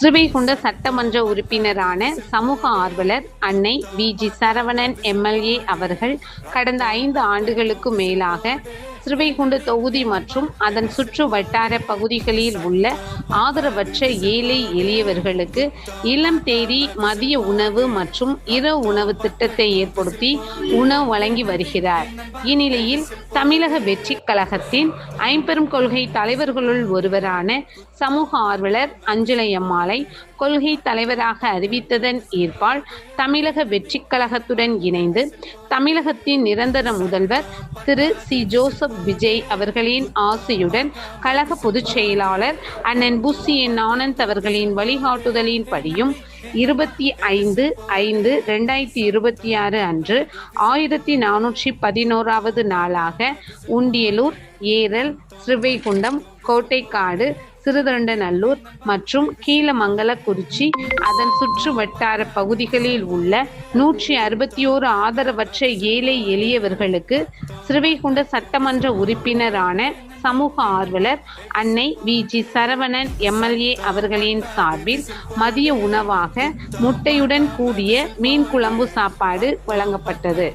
ஸ்ரீவைகுண்ட சட்டமன்ற உறுப்பினரான சமூக ஆர்வலர் அன்னை வி.ஜி. சரவணன் எம்.எல்.ஏ. அவர்கள் கடந்த 5 ஆண்டுகளுக்கு மேலாக ஸ்ரீவைகுண்ட தொகுதி மற்றும் அதன் சுற்று வட்டார பகுதிகளில் உள்ள ஆதரவற்ற ஏழை எளியவர்களுக்கு இல்லம் தேடி மதிய உணவு மற்றும் இரவு உணவு திட்டத்தை ஏற்படுத்தி உணவு வழங்கி வருகிறார். இந்நிலையில் தமிழக வெற்றி கழகத்தின் ஐம்பெரும் கொள்கை தலைவர்களுள் ஒருவரான சமூக ஆர்வலர் அஞ்சலையம்மாளை கொள்கை தலைவராக அறிவித்ததன் ஏற்பால் தமிழக வெற்றி கழகத்துடன் இணைந்து தமிழகத்தின் நிரந்தர முதல்வர் திரு சி. ஜோசப் விஜய் அவர்களின் ஆசையுடன் கழக பொதுச் செயலாளர் அண்ணன் புசி என். ஆனந்த் அவர்களின் வழிகாட்டுதலின் படியும் 25/5/2026 அன்று 1411வது நாளாக உண்டியலூர், ஏரல், ஸ்ரீவைகுண்டம், கோட்டைக்காடு, சிறுதொண்டநல்லூர் மற்றும் கீழமங்கலக்குறிச்சி அதன் சுற்று வட்டார பகுதிகளில் உள்ள 161 ஆதரவற்ற ஏழை எளியவர்களுக்கு ஸ்ரீவைகுண்ட சட்டமன்ற உறுப்பினரான சமூக ஆர்வலர் அன்னை வி.ஜி. சரவணன் எம்.எல்.ஏ. அவர்களின் சார்பில் மதிய உணவாக முட்டையுடன் கூடிய மீன் குழம்பு சாப்பாடு வழங்கப்பட்டது.